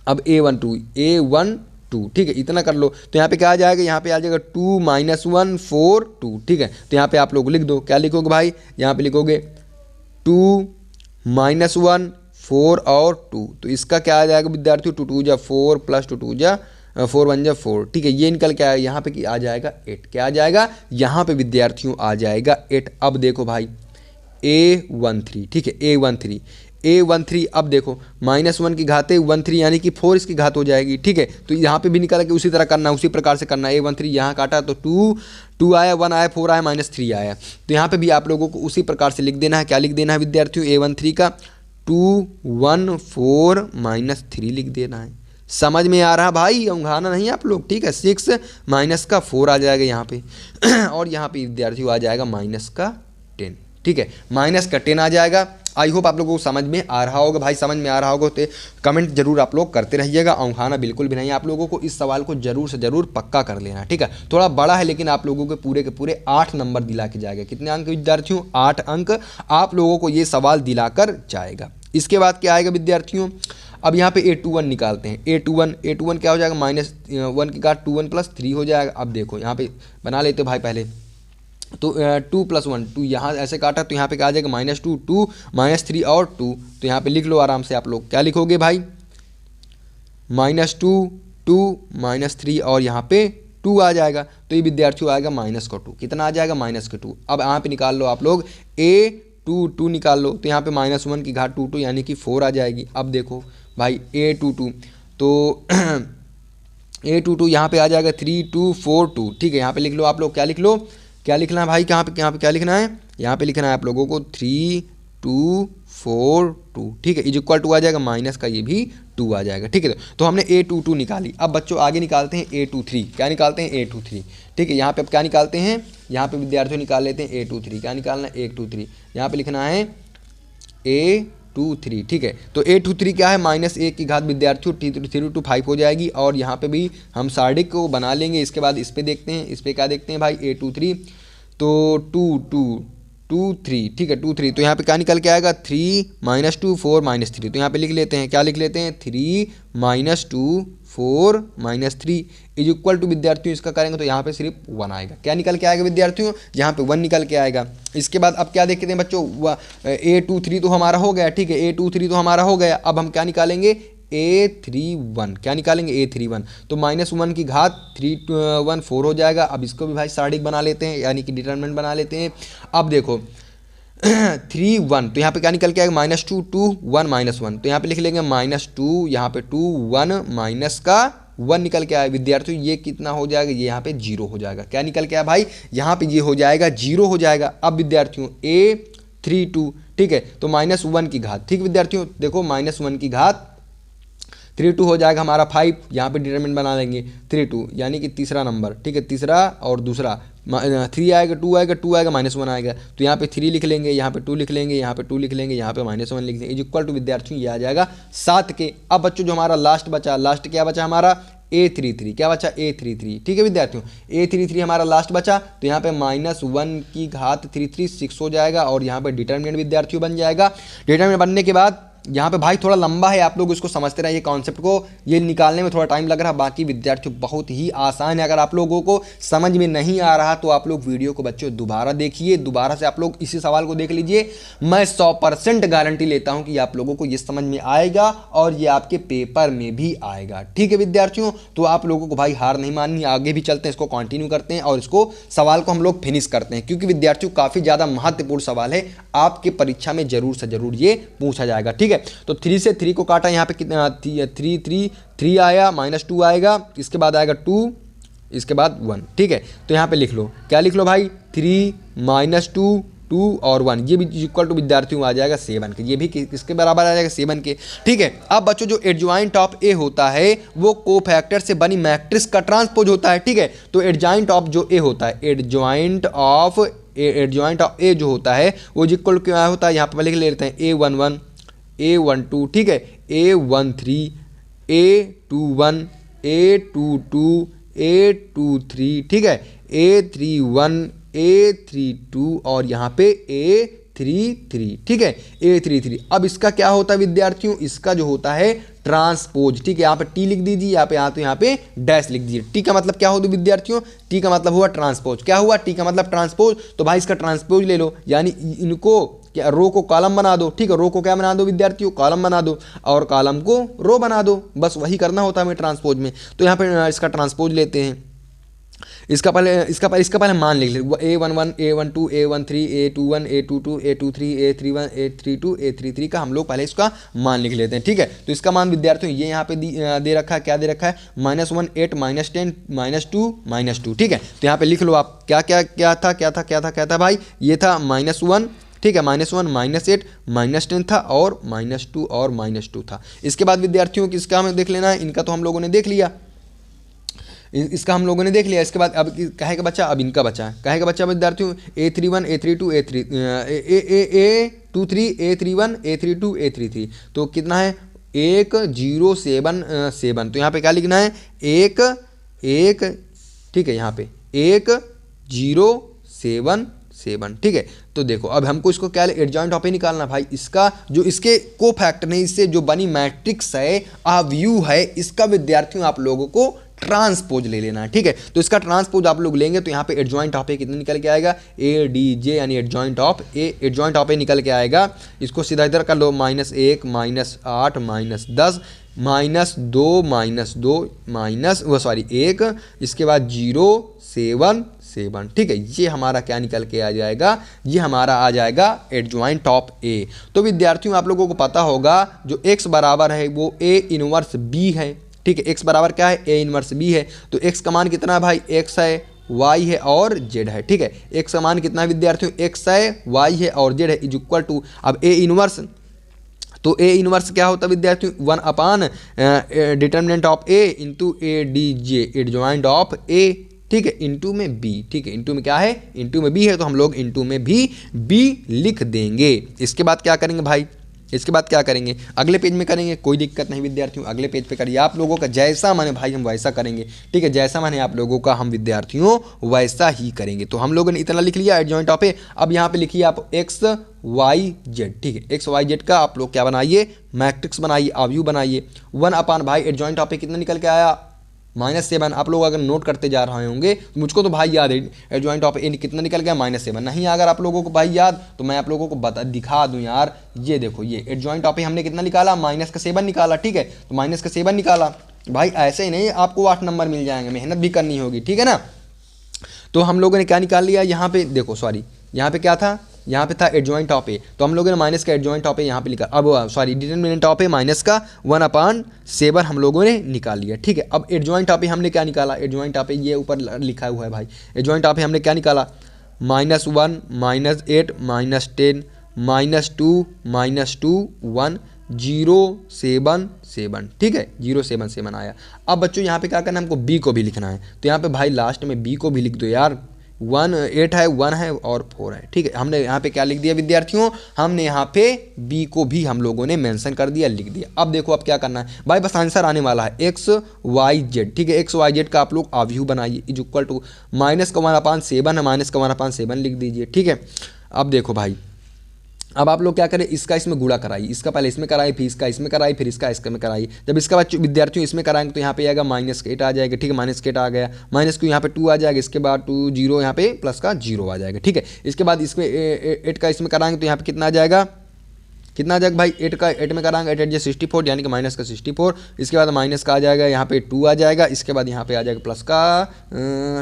अब a12 ठीक है, इतना कर लो। तो यहाँ पे क्या आ जाएगा, यहाँ पे आ जाएगा 2 -1 4 2। ठीक है, तो यहाँ पे आप लोग लिख दो, क्या लिखोगे भाई, यहाँ पे लिखोगे 2 -1 4 और 2। तो इसका क्या आ जाएगा विद्यार्थियों, 2 2 जा 4 + 2 2 जा 4 1 जा 4। ठीक है, ये निकल के आया, यहाँ पे आ जाएगा 8। क्या आ जाएगा, यहाँ पे विद्यार्थियों आ जाएगा 8। अब देखो भाई a13। ठीक है, a13 अब देखो -1 की घाते 13 यानी कि 4 इसकी घात हो जाएगी। ठीक है, तो यहाँ पे भी निकाला कि उसी तरह करना, उसी प्रकार से करना। a13 यहाँ काटा तो 2 आया, 1 आया, 4 आया, -3 आया। तो यहाँ पे भी आप लोगों को उसी प्रकार से लिख देना है। क्या लिख देना है विद्यार्थियों, a13 का 2 1 4 -3 लिख देना है। समझ में आ रहा भाई, उंघाना नहीं आप लोग। ठीक है, 6 माइनस का 4 आ जाएगा यहाँ पे और यहाँ पे विद्यार्थियों आ जाएगा -10। ठीक है, -10 आ जाएगा। आई होप आप लोगों को समझ में आ रहा होगा भाई, समझ में आ रहा होगा तो कमेंट जरूर आप लोग करते रहिएगा। औंघाना बिल्कुल भी नहीं, आप लोगों को इस सवाल को जरूर से जरूर पक्का कर लेना। ठीक है, थोड़ा बड़ा है लेकिन आप लोगों के पूरे 8 नंबर दिला के जाएगा। कितने अंक विद्यार्थियों, 8 अंक आप लोगों को ये सवाल दिलाकर जाएगा। इसके बाद क्या आएगा विद्यार्थियों, अब यहाँ पे a21 निकालते हैं। a21 क्या हो जाएगा, -1 की घात 2 1 + 3 हो जाएगा। अब देखो यहाँ पे बना लेते भाई पहले, तो 2 + 1 2 यहाँ ऐसे काटा, तो यहाँ पे क्या आ जाएगा -2 2 -3 और 2। तो यहाँ पे लिख लो आराम से, आप लोग क्या लिखोगे भाई, -2 2 -3 और यहाँ पे 2 आ जाएगा। तो ये विद्यार्थियों आएगा -2। कितना आ जाएगा, -2। अब यहाँ पे निकाल लो आप लोग a22 निकाल लो। तो यहाँ पे -1 की घात 2 2 यानी कि 4 आ जाएगी। अब देखो भाई a22, तो a22 यहाँ पे आ जाएगा 3 2 4 2। ठीक है, यहाँ पे लिख लो आप लोग, क्या लिख लो, क्या लिखना है भाई, यहाँ पे क्या लिखना है, यहाँ पे लिखना है आप लोगों को 3 2 4 2। ठीक है, इज इक्वल टू आ जाएगा, माइनस का ये भी 2 आ जाएगा। ठीक है, तो हमने a22 निकाली। अब बच्चों आगे निकालते हैं a23। क्या निकालते हैं, a23। ठीक है, यहाँ पे अब क्या निकालते हैं, यहाँ पे विद्यार्थियों निकाल लेते हैं a23। क्या निकालना है, a23। यहाँ पे लिखना है 3, ठीक है। तो a23 क्या है, -1 की घात विद्यार्थियों 3 to 5 हो जाएगी, और यहाँ पे भी हम सार्डिक को बना लेंगे। इसके बाद इस पे देखते हैं, इस पे क्या देखते हैं भाई, a23 तो 2 3, ठीक है 2 3, तो यहाँ पे क्या निकल के आएगा 3 - 2 4 -3, तो यहाँ पे लिख लेते हैं, क्या लिख लेते हैं 3 - 2 4 -3 इज इक्वल टू विद्यार्थियों, इसका करेंगे तो यहाँ पे सिर्फ 1 आएगा। क्या निकल के आएगा विद्यार्थियों, यहाँ पे 1 निकल के आएगा। इसके बाद अब क्या देखते हैं बच्चों, a23 तो हमारा हो गया, ठीक है, a23 तो हमारा हो गया। अब हम क्या निकालेंगे, a31, क्या निकालेंगे a31, तो -1 की घात 3 1 4 हो जाएगा। अब इसको भी भाई सार्डिक बना लेते हैं, यानी कि डिटरमिनेंट बना लेते हैं। अब देखो 3 1, तो यहाँ पे क्या निकल के आएगा, -2 2 1 -1, तो यहाँ पे लिख लेंगे -2, यहाँ पे 2 1 माइनस का 1 निकल के आया विद्यार्थियों, ये कितना हो जाएगा, ये यहाँ पे 0 हो जाएगा। क्या निकल के आया भाई, यहाँ पे ये हो जाएगा 0 हो जाएगा। अब विद्यार्थियों a32, ठीक है, तो -1 की घात, ठीक विद्यार्थियों, देखो -1 की घात 3 2 हो जाएगा हमारा 5, यहाँ पे डिटरमिनेंट बना लेंगे 3 2, यानी कि तीसरा नंबर, ठीक है, तीसरा और दूसरा 3 आएगा 2 आएगा 2 आएगा -1 आएगा, तो यहाँ पे 3 लिख लेंगे, यहाँ पे 2 लिख लेंगे, यहाँ पे 2 लिख लेंगे, यहाँ पे -1 लिख लेंगे, इज इक्वल टू विद्यार्थियों ये आ जाएगा 7 के। अब बच्चों जो हमारा लास्ट बचा, लास्ट क्या बचा हमारा a33, क्या बचा a33, ठीक है विद्यार्थियों, a33 हमारा लास्ट बचा, तो यहाँ पे -1 की घात 33 6 हो जाएगा, और यहाँ पे डिटरमिनेंट विद्यार्थियों बन जाएगा। डिटरमिनेंट बनने के बाद यहाँ पे भाई थोड़ा लंबा है, आप लोग इसको समझते रहिए, कॉन्सेप्ट को ये निकालने में थोड़ा टाइम लग रहा है, बाकी विद्यार्थियों बहुत ही आसान है। अगर आप लोगों को समझ में नहीं आ रहा तो आप लोग वीडियो को बच्चों दोबारा देखिए, दोबारा से आप लोग इसी सवाल को देख लीजिए, मैं 100% गारंटी लेता हूँ कि आप लोगों को ये समझ में आएगा और ये आपके पेपर में भी आएगा, ठीक है विद्यार्थियों। तो आप लोगों को भाई हार नहीं माननी, आगे भी चलते हैं, इसको कंटिन्यू करते हैं और इसको सवाल को हम लोग फिनिश करते हैं, क्योंकि विद्यार्थियों काफ़ी ज़्यादा महत्वपूर्ण सवाल है, आपके परीक्षा में जरूर से जरूर ये पूछा जाएगा, ठीक है। तो 3 से 3 को काटा, यहाँ पे कितना 3 आया, -2 आएगा, इसके बाद आएगा 2, इसके बाद 1, ठीक है। तो यहाँ पे लिख लो, क्या लिख लो भाई, 3 -2 2 और 1, ये भी इक्वल टू विद्यार्थियों आ जाएगा 7 के, ये भी किसके बराबर आ जाएगा 7 के, ठीक है। अब बच्चों जो एडजॉइंट ऑफ ए होता है वो कोफैक्टर से बनी मैट्रिक्स का ट्रांसपोज होता है, ठीक है। तो एडजॉइंट ऑफ जो ए होता है, एडजॉइंट ऑफ ए जो होता है वो इक्वल क्या होता है, यहाँ पर लिख लेते हैं A11 A12, ठीक है, A13 A21 A22 A23, ठीक है, A31 A32 और यहाँ पे A33, ठीक है, A33। अब इसका क्या होता है विद्यार्थियों, इसका जो होता है ट्रांसपोज, ठीक है, यहाँ पे टी लिख दीजिए, यहाँ पे डैश लिख दीजिए। टी का मतलब क्या होता है विद्यार्थियों, टी का मतलब हुआ ट्रांसपोज, क्या हुआ, टी का मतलब ट्रांसपोज, तो भाई इसका ट्रांसपोज ले लो, यानी इनको क्या, रो को कॉलम बना दो, ठीक है, रो को क्या बना दो विद्यार्थियों, कॉलम बना दो, और कॉलम को रो बना दो, बस वही करना होता है हमें ट्रांसपोज में। तो यहाँ पे इसका ट्रांसपोज लेते हैं, इसका पहले मान लिख ले, A11 A12 A13 A21 A22 A23 A31 A32 A33 का हम लोग पहले इसका मान लिख लेते हैं, ठीक है। तो इसका मान विद्यार्थियों ये यहाँ पे दे रखा है, क्या दे रखा है, -1 8 -10 -2 ठीक है। तो यहाँ पे लिख लो आप क्या था भाई, ये था -1, ठीक है, -1 -8 -10 था, और -2 और -2 था। इसके बाद विद्यार्थियों की इसका हमें देख लेना है, इनका तो हम लोगों ने देख लिया, इसका हम लोगों ने देख लिया। इसके बाद अब कहे का बच्चा, अब इनका बचा, कहे का बच्चा विद्यार्थियों A31 A32 A23 A31 A32 A33, तो कितना है 1077, तो यहाँ पे क्या लिखना है 1 1, ठीक है, यहाँ पे 1077, ठीक है। तो देखो अब हमको इसको क्या एडजॉइंट ऑफ ए निकालना भाई, इसका जो इसके कोफैक्टर ने इससे जो बनी मैट्रिक्स है, व्यू है, इसका विद्यार्थियों आप लोगों को ट्रांसपोज ले लेना है, ठीक है। तो इसका ट्रांसपोज आप लोग लेंगे तो यहाँ पे एडजॉइंट ऑफ ए कितना निकल के आएगा, ADJ, यानी एडजॉइंट ऑफ ए निकल के आएगा। इसको सीधा इधर कर लो, -1 -8 -10 -2 -1, इसके बाद 0 7 7, ठीक है। ये हमारा क्या निकल के आ जाएगा, ये हमारा आ जाएगा एडजॉइंट ऑफ ए। तो विद्यार्थियों आप लोगों को पता होगा जो x बराबर है वो A इनवर्स B है, ठीक है। x बराबर क्या है, A इनवर्स B है। तो x का मान कितना है भाई, x है, y है और z है, ठीक है। x का मान कितना है विद्यार्थियों, x है, y है और z है, इज इक्वल टू, अब A इनवर्स, तो A इनवर्स क्या होता है विद्यार्थियों, 1 determinant of A into ADJ, adjoint of A, ठीक है, इंटू में B, ठीक है, इंटू में क्या है, इंटू में B है, तो हम लोग इंटू में भी B लिख देंगे। इसके बाद क्या करेंगे भाई, इसके बाद क्या करेंगे, अगले पेज में करेंगे, कोई दिक्कत नहीं विद्यार्थियों, अगले पेज पे करिए। आप लोगों का जैसा माने भाई हम वैसा करेंगे, ठीक है, जैसा माने आप लोगों का हम विद्यार्थियों वैसा ही करेंगे। तो हम लोगों ने इतना लिख लिया एडजॉइंट ऑफ ए। अब यहाँ पे लिखिए आप एक्स वाई जेड, ठीक है, एक्स वाई जेड का आप लोग क्या बनाइए, मैट्रिक्स बनाइए, अवयव बनाइए। 1 अपान भाई एडजॉइंट ऑफ ए कितना निकल के आया, -7। आप लोग अगर नोट करते जा रहे होंगे तो मुझको तो भाई याद है एडजॉइंट ऑफ ए कितना निकल गया, -7। नहीं अगर आप लोगों को भाई याद तो मैं आप लोगों को दिखा दूं यार, ये देखो ये एडजॉइंट ऑफ ए हमने कितना निकाला, -7 निकाला, ठीक है। तो -7 निकाला भाई, ऐसे ही नहीं आपको 8 नंबर मिल जाएंगे, मेहनत भी करनी होगी, ठीक है ना। तो हम लोगों ने क्या निकाल लिया, यहाँ पे देखो सॉरी, यहाँ पे क्या था, यहाँ पे था एडजॉइंट ऑफ ए, तो हम लोगों ने माइनस का एडजॉइंट ऑफ ए यहाँ पे लिखा। अब sorry determinant of A minus का 1/7 हम लोगों ने निकाल लिया, ठीक है। अब एडजॉइंट ऑफ ए हमने क्या निकाला, एडजॉइंट ऑफ ए ये ऊपर लिखा हुआ है भाई, एडजॉइंट ऑफ ए हमने क्या निकाला, -1 -8 -10 -2 1 0 7 7, ठीक है, 0 7 7 आया। अब बच्चों यहाँ पे क्या करना है, हमको बी को भी लिखना है, तो यहाँ पे भाई लास्ट में बी को भी लिख दो यार। 1 8 है, 1 है और 4 है, ठीक है। हमने यहाँ पे क्या लिख दिया विद्यार्थियों, हमने यहाँ पे बी को भी हम लोगों ने मेंशन कर दिया, लिख दिया। अब देखो अब क्या करना है भाई, बस आंसर आने वाला है एक्स वाई जेड, ठीक है। एक्स वाई जेड का आप लोग अवयव बनाइए, इज इक्वल टू -1/7 है, -1/7 लिख दीजिए, ठीक है। अब देखो भाई, अब आप लोग क्या करें, इसका इसमें गुणा कराइए, इसका पहले इसमें कराइए, फिर इसका इसमें कराइए, फिर इसका इसमें कराइए। जब इसका बच्चों विद्यार्थियों इसमें कराएंगे तो यहाँ पे आएगा -8 आ जाएगा, ठीक है, -8 आ गया, माइनस को यहाँ पे 2 आ जाएगा, इसके बाद 2 0 यहाँ पे प्लस का 0 आ जाएगा, ठीक है। इसके बाद इसमें 8 का इसमें कराएंगे तो यहाँ पे कितना आ जाएगा, कितना आ जाएगा भाई, 8 में कराएंगे, 8 8 64 यानी कि माइनस का 64। इसके बाद माइनस का आ जाएगा यहाँ पे 2 आ जाएगा, इसके बाद यहाँ पे आ जाएगा प्लस का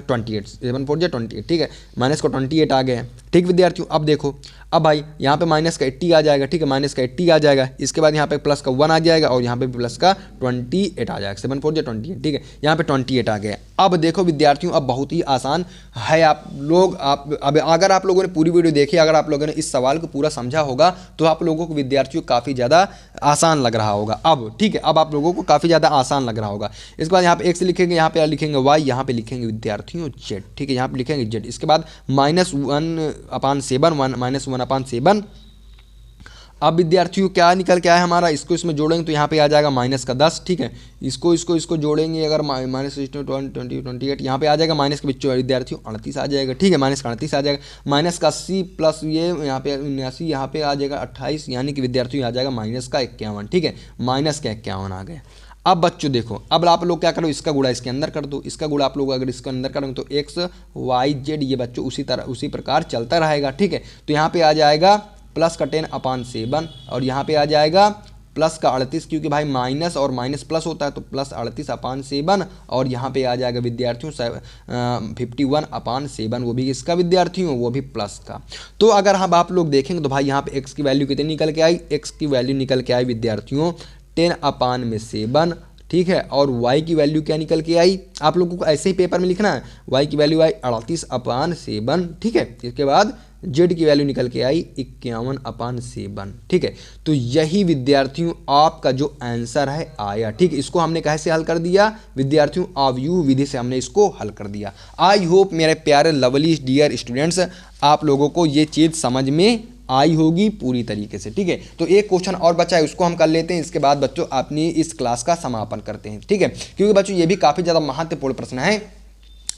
28, 7 4 28, ठीक है, माइनस का 28 आ गया, ठीक विद्यार्थियों। अब देखो, अब भाई यहाँ पे माइनस का 80 आ जाएगा, ठीक है, माइनस का 80 आ जाएगा, इसके बाद यहाँ पे प्लस का 1 आ जाएगा और यहाँ पे प्लस का 28 आ जाएगा, 7 4 28, ठीक है, यहाँ पे 28 आ गया। अब देखो विद्यार्थियों, अब बहुत ही आसान है, आप लोग अब अगर आप लोगों ने पूरी वीडियो देखी, अगर आप लोगों ने इस सवाल को पूरा समझा होगा तो आप लोगों को विद्यार्थियों काफ़ी ज़्यादा आसान लग रहा होगा अब, ठीक है, अब आप लोगों को काफ़ी ज़्यादा आसान लग रहा होगा। इसके बाद यहाँ पे एक्स लिखेंगे, यहाँ पे लिखेंगे वाई, यहाँ पे लिखेंगे विद्यार्थियों जेड, ठीक है, यहाँ पे लिखेंगे जेड। इसके बाद -1/7 -1/7। अब विद्यार्थियों क्या निकल के आया हमारा, इसको इसमें जोड़ेंगे तो यहाँ पे आ जाएगा -10, ठीक है। इसको जोड़ेंगे अगर -28 यहाँ पे आ जाएगा, माइनस के बच्चों विद्यार्थियों 38 आ जाएगा, ठीक है, -38 आ जाएगा, -80 प्लस ये यहाँ पे 79, यहाँ पे आ जाएगा 28, यानी कि विद्यार्थियों आ जाएगा -51, ठीक है, -51 आ गया। अब बच्चों देखो, अब आप लोग क्या करो, इसका गुणा इसके अंदर कर दो, इसका गुणा आप लोग अगर इसके अंदर करेंगे तो एक्स वाई जेड ये बच्चों उसी प्रकार चलता रहेगा, ठीक है। तो यहाँ पे आ जाएगा प्लस का 10/7 और यहाँ पे आ जाएगा प्लस का 38, क्योंकि भाई माइनस और माइनस प्लस होता है तो प्लस 38/7 और यहाँ पे आ जाएगा विद्यार्थियों 51/7, वो भी इसका विद्यार्थियों, वो भी प्लस का। तो अगर हम आप लोग देखेंगे तो भाई यहाँ पे एक्स की वैल्यू कितनी निकल के आई, एक्स की वैल्यू निकल के आई विद्यार्थियों 10/7, ठीक है। और y की वैल्यू क्या निकल के आई, आप लोगों को ऐसे ही पेपर में लिखना है, y की वैल्यू आई 38/7, ठीक है। इसके बाद z की वैल्यू निकल के आई 51/7, ठीक है। तो यही विद्यार्थियों आपका जो आंसर है आया, ठीक है। इसको हमने कैसे हल कर दिया विद्यार्थियों, अवयव विधि से हमने इसको हल कर दिया। आई होप मेरे प्यारे लवली डियर स्टूडेंट्स आप लोगों को ये चीज़ समझ में आई होगी पूरी तरीके से, ठीक है। तो एक क्वेश्चन और बचा है, उसको हम कर लेते हैं, इसके बाद बच्चों अपनी इस क्लास का समापन करते हैं, ठीक है। क्योंकि बच्चों ये भी काफ़ी ज़्यादा महत्वपूर्ण प्रश्न है,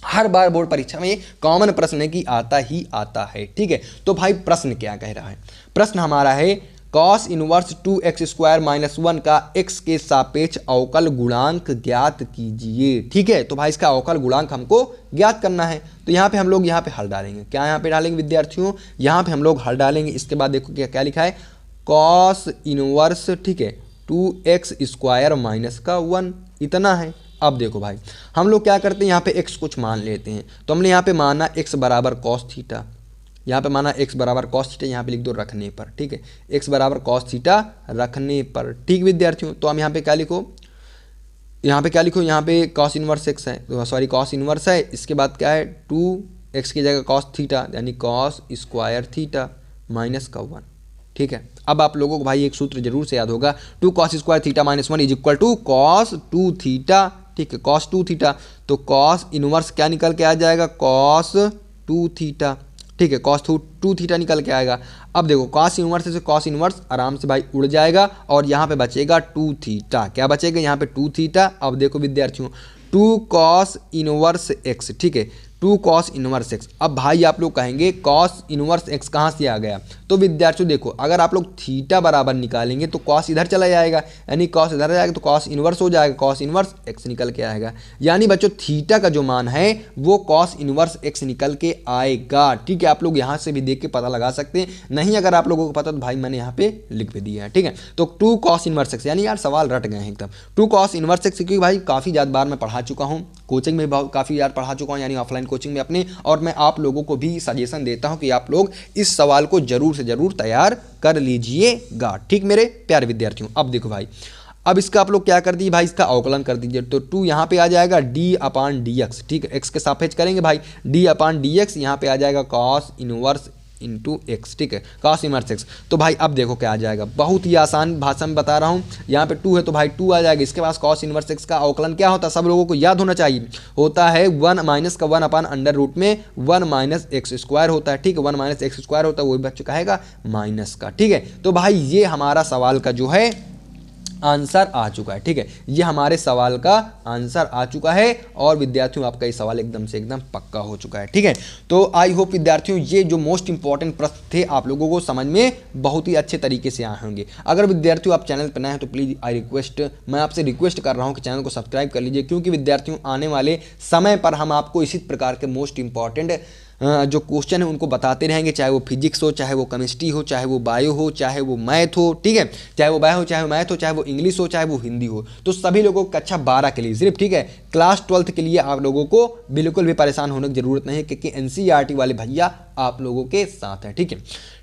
हर बार बोर्ड परीक्षा में कॉमन प्रश्न है कि आता ही आता है, ठीक है। तो भाई प्रश्न क्या कह रहा है, प्रश्न हमारा है cos इनवर्स 2x² - 1 का x के सापेक्ष अवकल गुणांक ज्ञात कीजिए, ठीक है। तो भाई इसका अवकल गुणांक हमको ज्ञात करना है, तो यहाँ पे हम लोग यहाँ पे हल डालेंगे, क्या यहाँ पे डालेंगे विद्यार्थियों, यहाँ पे हम लोग हल डालेंगे। इसके बाद देखो क्या क्या लिखा है, cos इनवर्स, ठीक है, 2x² - 1 इतना है। अब देखो भाई हम लोग क्या करते हैं, यहाँ पे x कुछ मान लेते हैं, तो हमने यहाँ पे माना x बराबर cos थीटा, यहाँ पे माना x बराबर cos थीटा, यहाँ पे लिख दो रखने पर, ठीक है, x बराबर cos थीटा रखने पर, ठीक विद्यार्थियों। तो हम यहाँ पे क्या लिखो, यहाँ पे क्या लिखो, यहाँ पे cos इनवर्स x है, तो सॉरी cos इनवर्स है, इसके बाद क्या है 2x की जगह cos थीटा यानी cos² थीटा -1, ठीक है। अब आप लोगों को भाई एक सूत्र जरूर से याद होगा, 2 cos² theta -1 is equal to cos 2 theta, ठीक है, cos 2 थीटा। तो cos इनवर्स क्या निकल के आ जाएगा, cos 2 थीटा ठीक है, cos 2 थीटा निकल के आएगा। अब देखो cos इनवर्स से cos इनवर्स आराम से भाई उड़ जाएगा और यहाँ पे बचेगा 2 थीटा। क्या बचेगा यहाँ पे 2 थीटा। अब देखो विद्यार्थियों 2 cos इनवर्स x, ठीक है 2 cos इनवर्स x। अब भाई आप लोग कहेंगे cos इनवर्स x कहाँ से आ गया, तो विद्यार्थियों देखो अगर आप लोग थीटा बराबर निकालेंगे तो cos इधर चला जाएगा, यानी cos इधर जाएगा तो cos इनवर्स हो जाएगा, cos इनवर्स x निकल के आएगा। यानी बच्चों थीटा का जो मान है वो cos इनवर्स x निकल के आएगा। ठीक है, आप लोग यहाँ से भी देख के पता लगा सकते हैं, नहीं अगर आप लोगों को पता तो भाई मैंने यहाँ पे लिख भी दिया है। ठीक है, तो 2 cos इनवर्स x, यानी यार सवाल रट गए हैं एकदम। 2 cos इनवर्स x क्योंकि भाई काफ़ी ज़्यादा बार मैं पढ़ा चुका हूँ, कोचिंग में काफ़ी यार पढ़ा चुका हूँ, यानी ऑफलाइन कोचिंग में अपने, और मैं आप लोगों को भी सजेशन देता हूँ कि आप लोग इस सवाल को जरूर से जरूर तैयार कर लीजिएगा। ठीक मेरे प्यारे विद्यार्थियों, अब देखो भाई अब इसका आप लोग क्या कर दीजिए भाई, इसका अवकलन कर दीजिए। तो 2 यहाँ पे आ जाएगा d/dx, ठीक है x के सापेक्ष करेंगे भाई, d/dx यहाँ पे आ जाएगा cos इनवर्स इंटू एक्स, ठीक है cos इनवर्स x। तो भाई अब देखो क्या आ जाएगा, बहुत ही आसान भाषा में बता रहा हूँ। यहाँ पे 2 है तो भाई 2 आ जाएगा। इसके पास cos इनवर्स x का अवकलन क्या होता है, सब लोगों को याद होना चाहिए, होता है 1 माइनस का 1 अपान अंडर रूट में 1 माइनस एक्स स्क्वायर होता है। ठीक है, 1 माइनस एक्स स्क्वायर होता है, वही बच्चों कहेगा माइनस का। ठीक है, तो भाई ये हमारा सवाल का जो है आंसर आ चुका है। ठीक है, ये हमारे सवाल का आंसर आ चुका है और विद्यार्थियों आपका ये सवाल एकदम से एकदम पक्का हो चुका है। ठीक है, तो आई होप विद्यार्थियों ये जो मोस्ट इंपॉर्टेंट प्रश्न थे आप लोगों को समझ में बहुत ही अच्छे तरीके से आए होंगे। अगर विद्यार्थियों आप चैनल पर नए हैं तो प्लीज़ मैं आपसे रिक्वेस्ट कर रहा हूँ कि चैनल को सब्सक्राइब कर लीजिए, क्योंकि विद्यार्थियों आने वाले समय पर हम आपको इसी प्रकार के मोस्ट इंपॉर्टेंट जो क्वेश्चन है उनको बताते रहेंगे, चाहे वो फिजिक्स हो, चाहे वो केमिस्ट्री हो, चाहे वो बायो हो, चाहे वो मैथ हो। ठीक है, चाहे वो बायो हो, चाहे वो मैथ हो, चाहे वो इंग्लिश हो, चाहे वो हिंदी हो। तो सभी लोगों को कक्षा 12 के लिए सिर्फ, ठीक है क्लास 12 के लिए आप लोगों को बिल्कुल भी परेशान होने की जरूरत नहीं है, क्योंकि एनसीईआरटी वाले भैया आप लोगों के साथ हैं। ठीक है,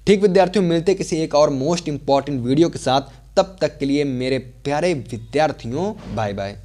ठीक विद्यार्थियों, मिलते किसी एक और मोस्ट इंपॉर्टेंट वीडियो के साथ, तब तक के लिए मेरे प्यारे विद्यार्थियों बाय बाय।